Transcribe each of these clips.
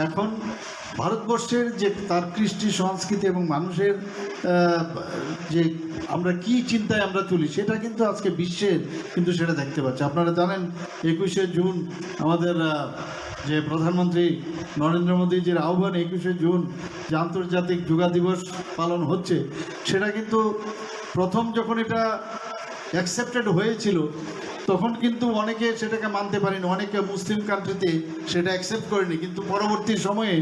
এখন ভারতবর্ষের যে তার কৃষ্টি সংস্কৃতি এবং মানুষের যে আমরা কি চিন্তায় আমরা চলি সেটা কিন্তু আজকে বিশ্বের কিন্তু সেটা দেখতে পাচ্ছি। আপনারা জানেন 21শে জুন আমাদের যে প্রধানমন্ত্রী নরেন্দ্র মোদীজির আহ্বান 21শে জুন যে আন্তর্জাতিক যোগা দিবস পালন হচ্ছে, সেটা কিন্তু প্রথম যখন এটা অ্যাকসেপ্টেড হয়েছিল তখন কিন্তু অনেকে সেটাকে মানতে পারেনি, অনেকে মুসলিম কান্ট্রিতে সেটা অ্যাকসেপ্ট করেনি, কিন্তু পরবর্তী সময়ে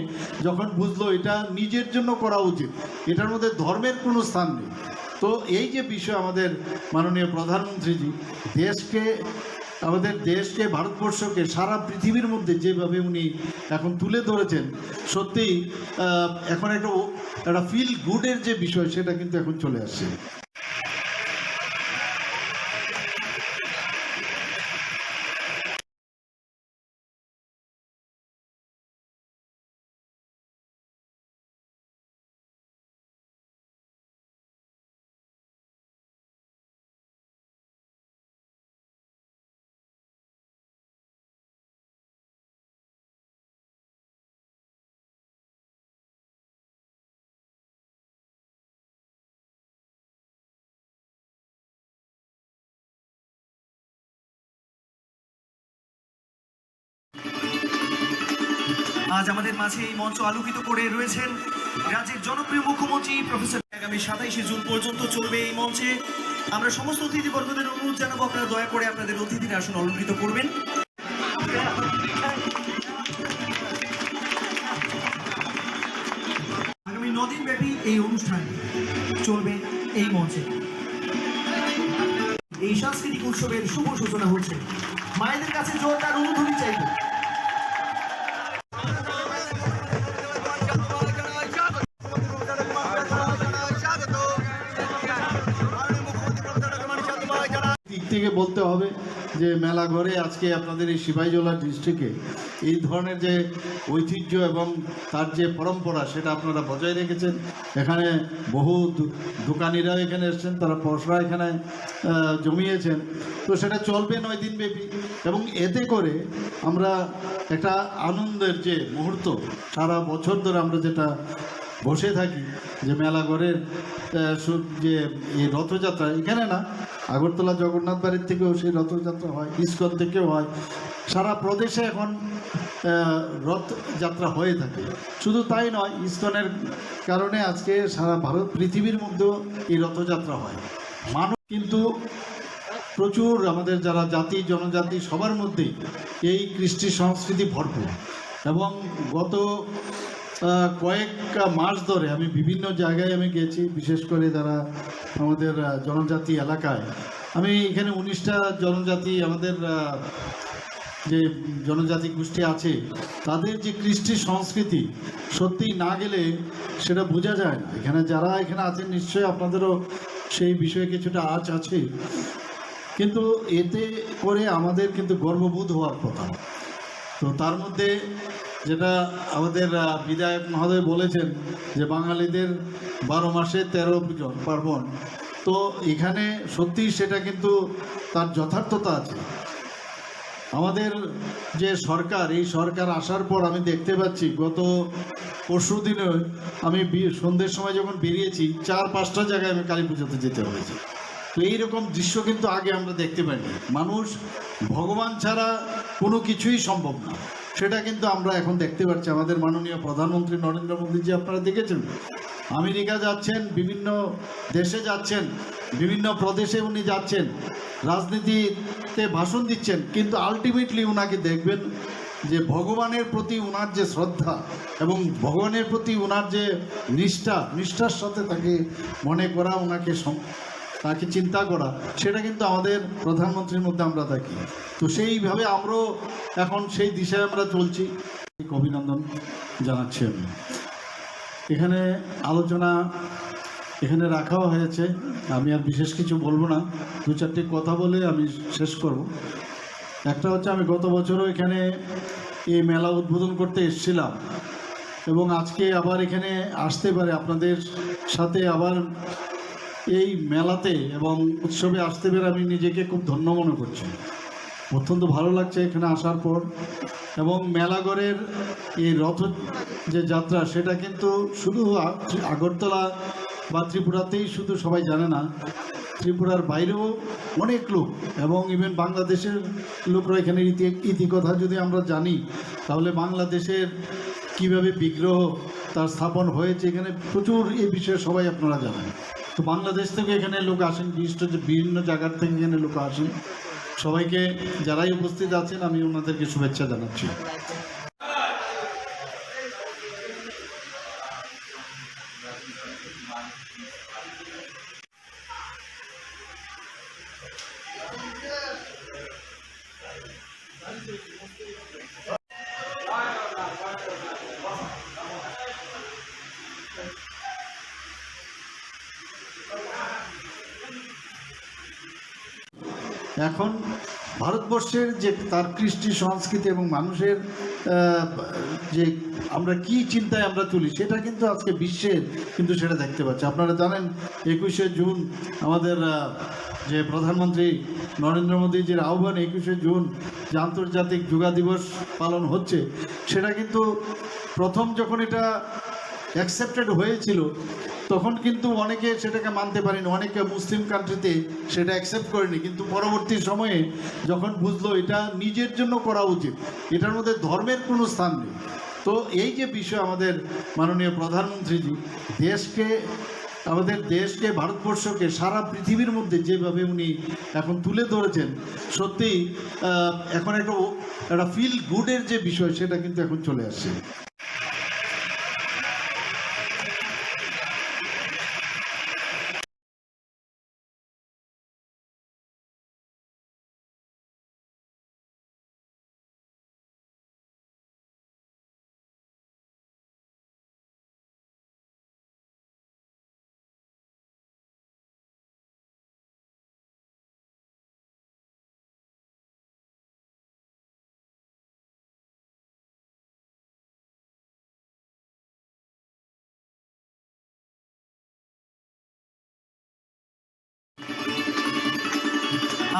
যখন বুঝলো এটা নিজের জন্য করা উচিত, এটার মধ্যে ধর্মের কোনো স্থান নেই। তো এই যে বিষয় আমাদের মাননীয় প্রধানমন্ত্রীজি আমাদের দেশকে ভারতবর্ষকে সারা পৃথিবীর মধ্যে যেভাবে উনি এখন তুলে ধরেছেন, সত্যিই এখন একটা ফিল গুডের যে বিষয় সেটা কিন্তু এখন চলে আসছে। আজ আমাদের মাঝে এই মঞ্চ আলোকিত করে রয়েছেন রাজ্যের জনপ্রিয় মুখ্যমন্ত্রী প্রফেসর। আগামী 27শে জুন পর্যন্ত চলবে এই মঞ্চে। আমরা সমস্ত অতিথিবর্গদের অনুরোধ জানাবো, আপনারা দয়া করে আপনাদের অতিথির আসন অলঙ্কৃত করবেন। আগামী 9 দিন ব্যাপী এই অনুষ্ঠান চলবে এই মঞ্চে। এই সাংস্কৃতিক উৎসবের শুভ সূচনা হচ্ছে। মায়েদের কাছে জোরদার অনুধ্বনি চাইব। থেকে বলতে হবে যে মেলা ঘরে আজকে আপনাদের এই সিপাহীজলা ডিস্ট্রিক্টে এই ধরনের যে ঐতিহ্য এবং তার যে পরম্পরা সেটা আপনারা বজায় রেখেছেন। এখানে বহু দোকানিরা এখানে এসছেন, তারা পয়সা এখানে জমিয়েছেন, তো সেটা চলবে 9 দিন ব্যাপী। এবং এতে করে আমরা একটা আনন্দের যে মুহূর্ত সারা বছর ধরে আমরা যেটা বসে থাকি, যে মেলাঘরের যে এই রথযাত্রা, এখানে না আগরতলা জগন্নাথ বাড়ির থেকেও সেই রথযাত্রা হয়, ইস্কন থেকেও হয়, সারা প্রদেশে এখন রথযাত্রা হয়ে থাকে। শুধু তাই নয়, ইস্কনের কারণে আজকে সারা ভারত পৃথিবীর মধ্যেও এই রথযাত্রা হয়। মানুষ কিন্তু প্রচুর, আমাদের যারা জাতি জনজাতি সবার মধ্যেই এই কৃষ্টি সংস্কৃতি ভরপুর। এবং গত কয়েক মাস ধরে আমি বিভিন্ন জায়গায় আমি গেছি, বিশেষ করে যারা আমাদের জনজাতি এলাকায়। আমি এখানে 19টা জনজাতি, আমাদের যে জনজাতি গোষ্ঠী আছে, তাদের যে কৃষ্টি সংস্কৃতি সত্যি না গেলে সেটা বোঝা যায় না। এখানে যারা এখানে আছেন নিশ্চয়ই আপনাদেরও সেই বিষয়ে কিছুটা আঁচ আছে, কিন্তু এতে করে আমাদের কিন্তু গর্ববোধ হওয়ার কথা। তো তার মধ্যে যেটা আমাদের বিধায়ক মহোদয় বলেছেন যে বাঙালিদের 12 মাসে 13 পার্বণ, তো এখানে সত্যিই সেটা কিন্তু তার যথার্থতা আছে। আমাদের যে সরকার, এই সরকার আসার পর আমি দেখতে পাচ্ছি, গত পরশু দিনে আমি সন্ধ্যের সময় যখন বেরিয়েছি 4-5টা জায়গায় আমি কালী পুজোতে যেতে হয়েছে। তো এইরকম দৃশ্য কিন্তু আগে আমরা দেখতে পাইনি। মানুষ ভগবান ছাড়া কোনো কিছুই সম্ভব না, সেটা কিন্তু আমরা এখন দেখতে পাচ্ছি। আমাদের মাননীয় প্রধানমন্ত্রী নরেন্দ্র মোদীজি আপনারা দেখেছেন, আমেরিকা যাচ্ছেন, বিভিন্ন দেশে যাচ্ছেন, বিভিন্ন প্রদেশে উনি যাচ্ছেন, রাজনীতিতে ভাষণ দিচ্ছেন, কিন্তু আলটিমেটলি ওনাকে দেখবেন যে ভগবানের প্রতি ওনার যে শ্রদ্ধা এবং ভগবানের প্রতি ওনার যে নিষ্ঠার সাথে তাকে মনে করা, তাকে চিন্তা করা, সেটা কিন্তু আমাদের প্রধানমন্ত্রীর মধ্যে আমরা দেখি। তো সেইভাবে আমরাও এখন সেই দিশায় আমরা চলছি। অভিনন্দন জানাচ্ছি। আমি এখানে আলোচনা এখানে রাখাও হয়েছে, আমি আর বিশেষ কিছু বলবো না, 2-4টি কথা বলে আমি শেষ করব। একটা হচ্ছে আমি গত বছরও এখানে এই মেলা উদ্বোধন করতে এসেছিলাম এবং আজকে আবার এখানে আসতে পারে আপনাদের সাথে আবার এই মেলাতে এবং উৎসবে আসতে পেরে আমি নিজেকে খুব ধন্য মনে করছি। অত্যন্ত ভালো লাগছে এখানে আসার পর। এবং মেলাগড়ের এই রথ যে যাত্রা সেটা কিন্তু শুধু আগরতলা বা ত্রিপুরাতেই শুধু সবাই জানে না, ত্রিপুরার বাইরেও অনেক লোক এবং ইভেন বাংলাদেশের লোকরা এখানে ইতিকথা যদি আমরা জানি তাহলে বাংলাদেশের কিভাবে বিগ্রহ তার স্থাপন হয়েছে এখানে প্রচুর এই বিষয়ে সবাই আপনারা জানেন। তো বাংলাদেশ থেকে এখানে লোক আসেন, বিভিন্ন জায়গার থেকে এখানে লোক আসেন। সবাইকে যারাই উপস্থিত আছেন আমি ওনাদেরকে শুভেচ্ছা জানাচ্ছি। এখন ভারতবর্ষের যে তার কৃষ্টি সংস্কৃতি এবং মানুষের যে আমরা কি চিন্তায় আমরা তুলি সেটা কিন্তু আজকে বিশ্বের কিন্তু সেটা দেখতে পাচ্ছি। আপনারা জানেন 21শে জুন আমাদের যে প্রধানমন্ত্রী নরেন্দ্র মোদীজির আহ্বানে 21শে জুন যে আন্তর্জাতিক যোগা দিবস পালন হচ্ছে, সেটা কিন্তু প্রথম যখন এটা অ্যাকসেপ্টেড হয়েছিল তখন কিন্তু অনেকে সেটাকে মানতে পারেনি, অনেকে মুসলিম কান্ট্রিতে সেটা অ্যাকসেপ্ট করেনি, কিন্তু পরবর্তী সময়ে যখন বুঝলো এটা নিজের জন্য করা উচিত, এটার মধ্যে ধর্মের কোনো স্থান নেই। তো এই যে বিষয় আমাদের মাননীয় প্রধানমন্ত্রীজি আমাদের দেশকে ভারতবর্ষকে সারা পৃথিবীর মধ্যে যেভাবে উনি এখন তুলে ধরেছেন, সত্যিই এখন একটা ফিল গুডের যে বিষয় সেটা কিন্তু এখন চলে আসছে।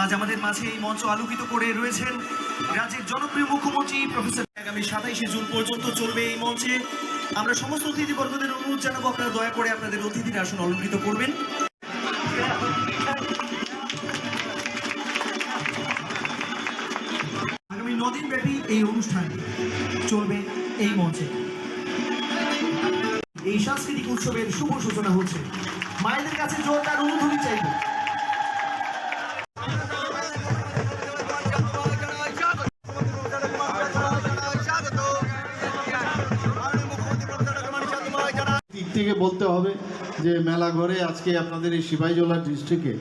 আজ আমাদের মাঝে এই মঞ্চ আলোকিত করে রয়েছেন রাজ্যের জনপ্রিয় মুখ্যমন্ত্রী প্রফেসর। আগামী 27শে জুন পর্যন্ত চলবে এই মঞ্চে। আমরা সমস্ত অতিথিবর্গদের অনুরোধ জানাবো আপনারা দয়া করে আপনাদের অতিথির আসন অলঙ্কৃত করবেন। আগামী 9 দিন ব্যাপী এই অনুষ্ঠান চলবে এই মঞ্চে। এই সাংস্কৃতিক উৎসবের শুভ সূচনা হচ্ছে। মায়েদের কাছে জোরদার অনুভূতি চাইব। থেকে বলতে হবে যে মেলাঘরে আজকে আপনাদের এই সিপাহীজলা ডিস্ট্রিক্টে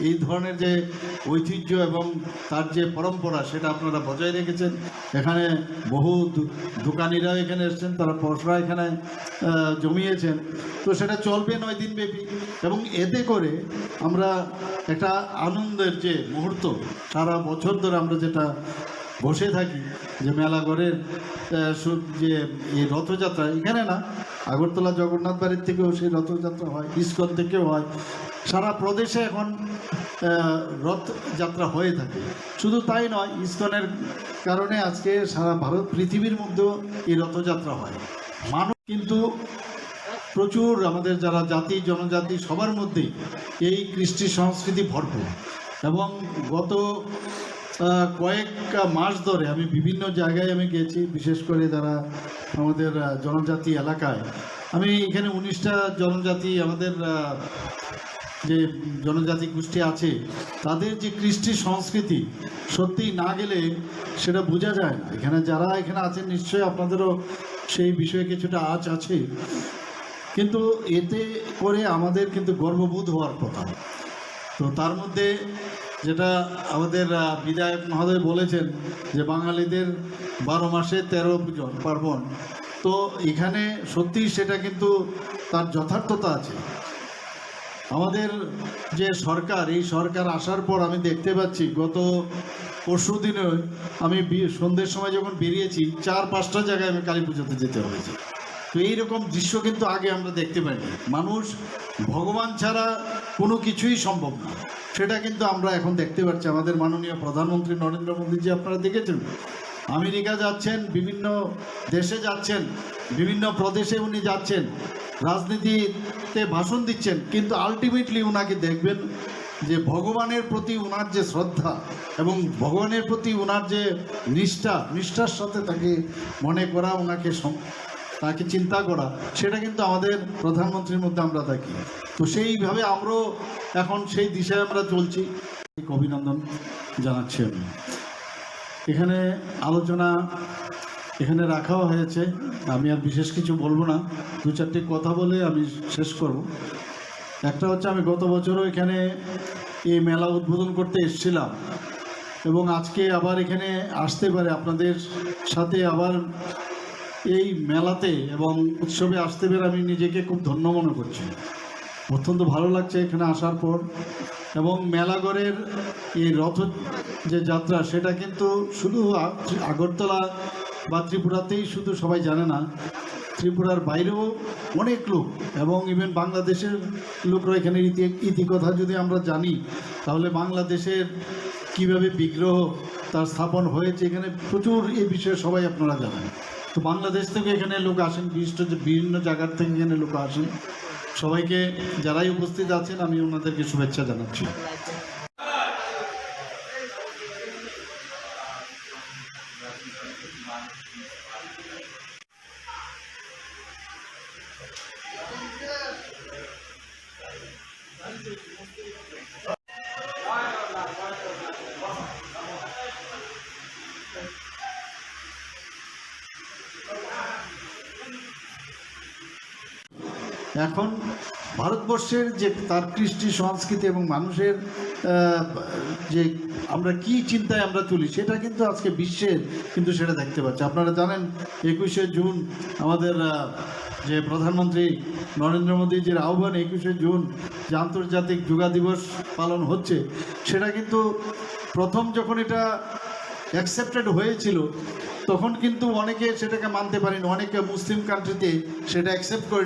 এই ধরনের যে ঐতিহ্য এবং তার যে পরম্পরা সেটা আপনারা বজায় রেখেছেন। এখানে বহু দোকানিরাও এখানে এসছেন, তারা পয়সা এখানে জমিয়েছেন। তো সেটা চলবে 9 দিন ব্যাপী এবং এতে করে আমরা একটা আনন্দের যে মুহূর্ত সারা বছর ধরে আমরা যেটা বসে থাকি, যে মেলাঘরের যে এই রথযাত্রা এখানে না, আগরতলা জগন্নাথ বাড়ির থেকেও সেই রথযাত্রা হয়, ইস্কন থেকেও হয়, সারা প্রদেশে এখন রথযাত্রা হয়ে থাকে। শুধু তাই নয়, ইস্কনের কারণে আজকে সারা পৃথিবীর মধ্যেও এই রথযাত্রা হয়। মানুষ কিন্তু প্রচুর আমাদের যারা জাতি জনজাতি সবার মধ্যেই এই কৃষ্টি সংস্কৃতি ভরপুর। এবং গত কয়েক মাস ধরে আমি বিভিন্ন জায়গায় আমি গেছি, বিশেষ করে যারা আমাদের জনজাতি এলাকায়। আমি এখানে 19টা জনজাতি আমাদের যে জনজাতি গোষ্ঠী আছে তাদের যে কৃষ্টি সংস্কৃতি সত্যিই না গেলে সেটা বোঝা যায় না। এখানে যারা এখানে আছেন নিশ্চয়ই আপনাদেরও সেই বিষয়ে কিছুটা আঁচ আছে, কিন্তু এতে করে আমাদের কিন্তু গর্ববোধ হওয়ার কথা। তো তার মধ্যে যেটা আমাদের বিধায়ক মহোদয় বলেছেন যে বাঙালিদের 12 মাসে 13 পার্বণ, তো এখানে সত্যিই সেটা কিন্তু তার যথার্থতা আছে। আমাদের যে সরকার, এই সরকার আসার পর আমি দেখতে পাচ্ছি গত পরশু দিনে আমি সন্ধ্যের সময় যখন বেরিয়েছি 4-5টা জায়গায় আমি কালী পুজোতে যেতে হয়েছে। তো এইরকম দৃশ্য কিন্তু আগে আমরা দেখতে পাইনি। মানুষ ভগবান ছাড়া কোনো কিছুই সম্ভব না, সেটা কিন্তু আমরা এখন দেখতে পাচ্ছি। আমাদের মাননীয় প্রধানমন্ত্রী নরেন্দ্র মোদীজি আপনারা দেখেছেন, আমেরিকা যাচ্ছেন, বিভিন্ন দেশে যাচ্ছেন, বিভিন্ন প্রদেশে উনি যাচ্ছেন, রাজনীতিতে ভাষণ দিচ্ছেন, কিন্তু আলটিমেটলি ওনাকে দেখবেন যে ভগবানের প্রতি ওনার যে শ্রদ্ধা এবং ভগবানের প্রতি ওনার যে নিষ্ঠার সাথে তাকে মনে করা, ওনাকে তাকে চিন্তা করা, সেটা কিন্তু আমাদের প্রধানমন্ত্রীর মধ্যে আমরা দেখি। তো সেইভাবে আমরাও এখন সেই দিশায় আমরা চলছি। অভিনন্দন জানাচ্ছি। আমি এখানে আলোচনা এখানে রাখাও হয়েছে, আমি আর বিশেষ কিছু বলবো না, 2-4টি কথা বলে আমি শেষ করব। একটা হচ্ছে, আমি গত বছরও এখানে এই মেলা উদ্বোধন করতে এসেছিলাম এবং আজকে আবার এখানে আসতে পারে আপনাদের সাথে আবার এই মেলাতে এবং উৎসবে আসতে পেরে আমি নিজেকে খুব ধন্য মনে করছি। অত্যন্ত ভালো লাগছে এখানে আসার পর। এবং মেলাঘরের এই রথ যে যাত্রা, সেটা কিন্তু শুধু আগরতলা বা ত্রিপুরাতেই শুধু সবাই জানে না, ত্রিপুরার বাইরেও অনেক লোক এবং ইভেন বাংলাদেশের লোকরা এখানে ইতিকথা যদি আমরা জানি, তাহলে বাংলাদেশের কিভাবে বিগ্রহ তার স্থাপন হয়েছে, এখানে প্রচুর এই বিষয়ে সবাই আপনারা জানেন। তো বাংলাদেশ থেকে এখানে লোক আসেন, বিভিন্ন জায়গার থেকে এখানে লোক আসেন। সবাইকে যারাই উপস্থিত আছেন আমি ওনাদেরকে শুভেচ্ছা জানাচ্ছি। এখন ভারতবর্ষের যে তার কৃষ্টি সংস্কৃতি এবং মানুষের যে আমরা কি চিন্তায় আমরা তুলি, সেটা কিন্তু আজকে বিশ্বের কিন্তু সেটা দেখতে পাচ্ছি। আপনারা জানেন 21শে জুন আমাদের যে প্রধানমন্ত্রী নরেন্দ্র মোদীজির আহ্বানে 21শে জুন যে আন্তর্জাতিক যোগা দিবস পালন হচ্ছে, সেটা কিন্তু প্রথম যখন এটা অ্যাকসেপ্টেড হয়েছিল তখন কিন্তু অনেকে সেটাকে মানতে পারেনি, অনেকে মুসলিম কান্ট্রিতে সেটা অ্যাকসেপ্ট করে